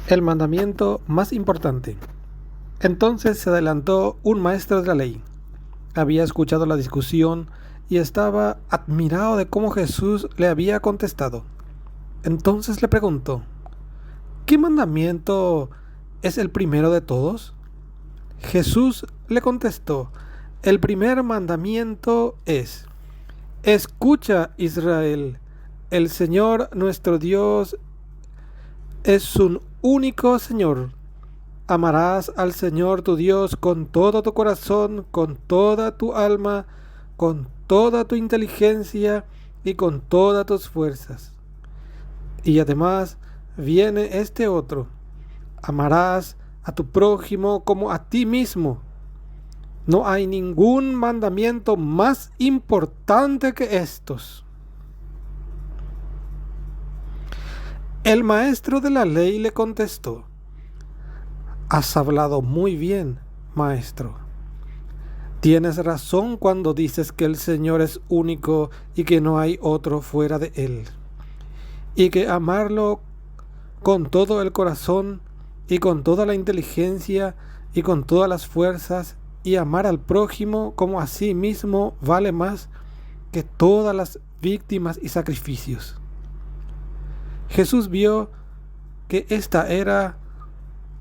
El mandamiento más importante. Entonces se adelantó un maestro de la ley. Había escuchado la discusión y estaba admirado de cómo Jesús le había contestado. Entonces le preguntó: ¿qué mandamiento es el primero de todos? Jesús le contestó: el primer mandamiento es: escucha, Israel, el Señor nuestro Dios es un único Señor. Amarás al Señor tu Dios con todo tu corazón, con toda tu alma, con toda tu inteligencia y con todas tus fuerzas. Y además viene este otro: amarás a tu prójimo como a ti mismo. No hay ningún mandamiento más importante que estos. El maestro de la ley le contestó: has hablado muy bien, maestro. Tienes razón cuando dices que el Señor es único y que no hay otro fuera de Él, y que amarlo con todo el corazón y con toda la inteligencia y con todas las fuerzas, y amar al prójimo como a sí mismo, vale más que todas las víctimas y sacrificios. Jesús vio que esta era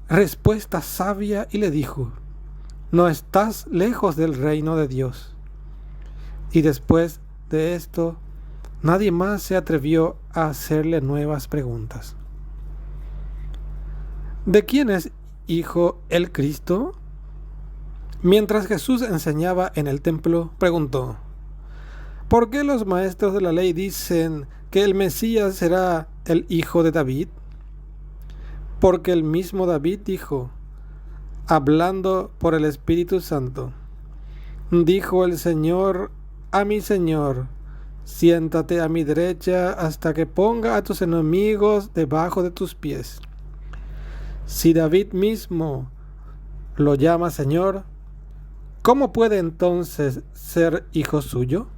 respuesta sabia y le dijo: no estás lejos del reino de Dios. Y después de esto, nadie más se atrevió a hacerle nuevas preguntas. ¿De quién es hijo el Cristo? Mientras Jesús enseñaba en el templo, preguntó: ¿por qué los maestros de la ley dicen que el Mesías será el hijo de David? Porque el mismo David dijo, hablando por el Espíritu Santo: dijo el Señor a mi Señor, siéntate a mi derecha hasta que ponga a tus enemigos debajo de tus pies. Si David mismo lo llama Señor, ¿cómo puede entonces ser hijo suyo?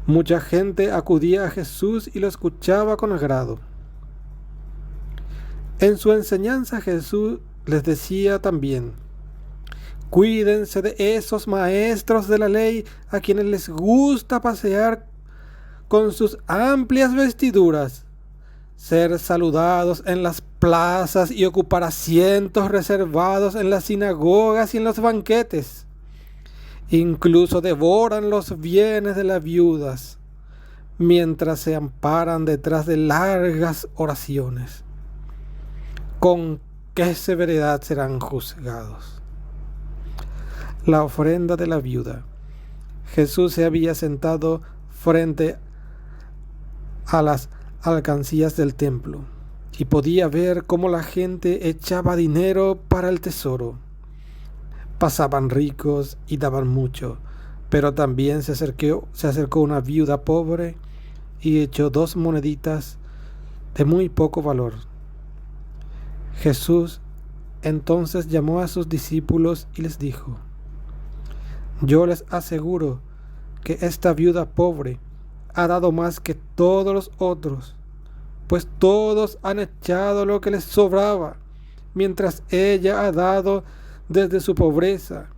Mucha gente acudía a Jesús y lo escuchaba con agrado. En su enseñanza Jesús les decía también: cuídense de esos maestros de la ley a quienes les gusta pasear con sus amplias vestiduras, ser saludados en las plazas y ocupar asientos reservados en las sinagogas y en los banquetes. Incluso devoran los bienes de las viudas, mientras se amparan detrás de largas oraciones. ¿Con qué severidad serán juzgados? La ofrenda de la viuda. Jesús se había sentado frente a las alcancías del templo y podía ver cómo la gente echaba dinero para el tesoro. Pasaban ricos y daban mucho, pero también se acercó una viuda pobre y echó 2 moneditas de muy poco valor. Jesús entonces llamó a sus discípulos y les dijo: yo les aseguro que esta viuda pobre ha dado más que todos los otros, pues todos han echado lo que les sobraba, mientras ella ha dado desde su pobreza.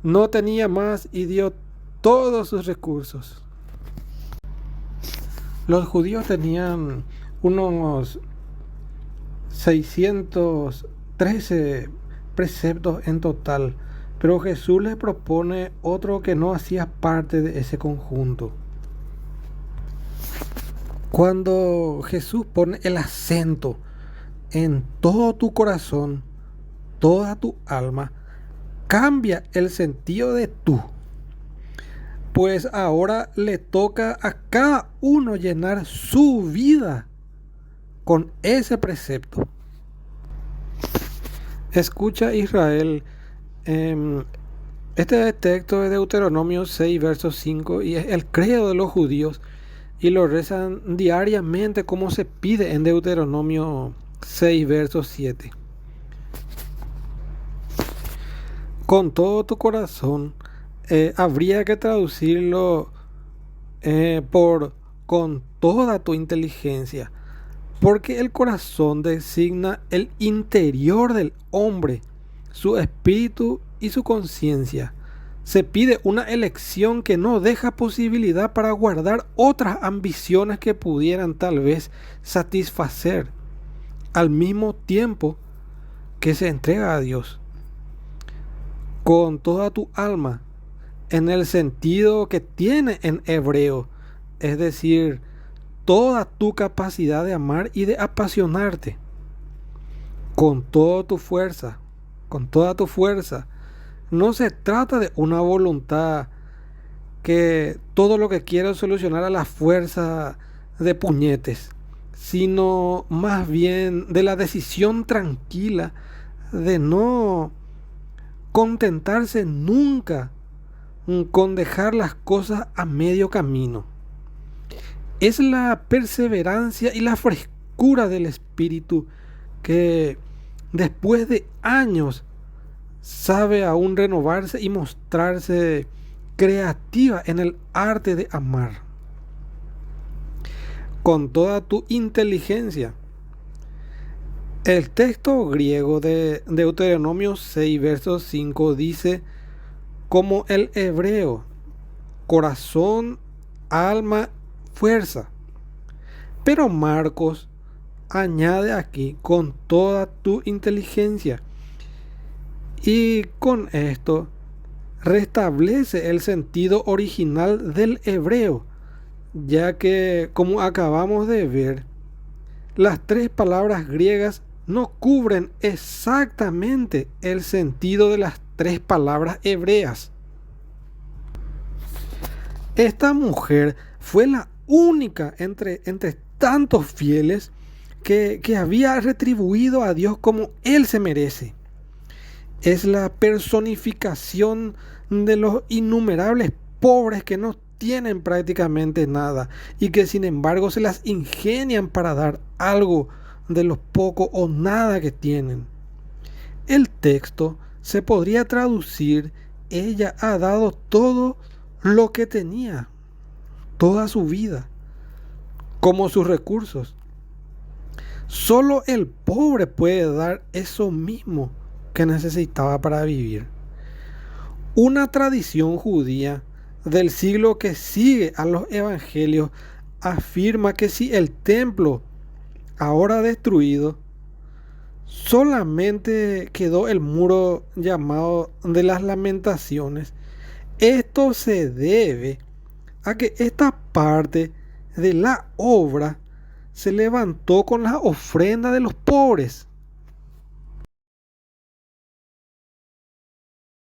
No tenía más y dio todos sus recursos. Los judíos tenían unos 613 preceptos en total, pero Jesús les propone otro que no hacía parte de ese conjunto. Cuando Jesús pone el acento en todo tu corazón, toda tu alma, cambia el sentido de tú, pues ahora le toca a cada uno llenar su vida con ese precepto. Escucha, Israel, este texto es de Deuteronomio 6, verso 5, y es el credo de los judíos, y lo rezan diariamente como se pide en Deuteronomio 6, verso 7. Con todo tu corazón, habría que traducirlo por con toda tu inteligencia. Porque el corazón designa el interior del hombre, su espíritu y su conciencia. Se pide una elección que no deja posibilidad para guardar otras ambiciones que pudieran tal vez satisfacer, al mismo tiempo que se entrega a Dios con toda tu alma, en el sentido que tiene en hebreo, es decir, toda tu capacidad de amar y de apasionarte, con toda tu fuerza, con toda tu fuerza. No se trata de una voluntad que todo lo que quiera solucionar a la fuerza de puñetes, sino más bien de la decisión tranquila de no contentarse nunca con dejar las cosas a medio camino. Es la perseverancia y la frescura del espíritu que después de años sabe aún renovarse y mostrarse creativa en el arte de amar. Con toda tu inteligencia. El texto griego de Deuteronomio 6, verso 5 dice, como el hebreo, corazón, alma, fuerza. Pero Marcos añade aquí, con toda tu inteligencia. Y con esto restablece el sentido original del hebreo, ya que, como acabamos de ver, las tres palabras griegas no cubren exactamente el sentido de las tres palabras hebreas. Esta mujer fue la única entre tantos fieles que había retribuido a Dios como Él se merece. Es la personificación de los innumerables pobres que no tienen prácticamente nada y que sin embargo se las ingenian para dar algo de lo poco o nada que tienen. El texto se podría traducir: ella ha dado todo lo que tenía, toda su vida, como sus recursos. Solo el pobre puede dar eso mismo que necesitaba para vivir. Una tradición judía del siglo que sigue a los evangelios afirma que si el templo, ahora destruido, solamente quedó el muro llamado de las lamentaciones, esto se debe a que esta parte de la obra se levantó con la ofrenda de los pobres.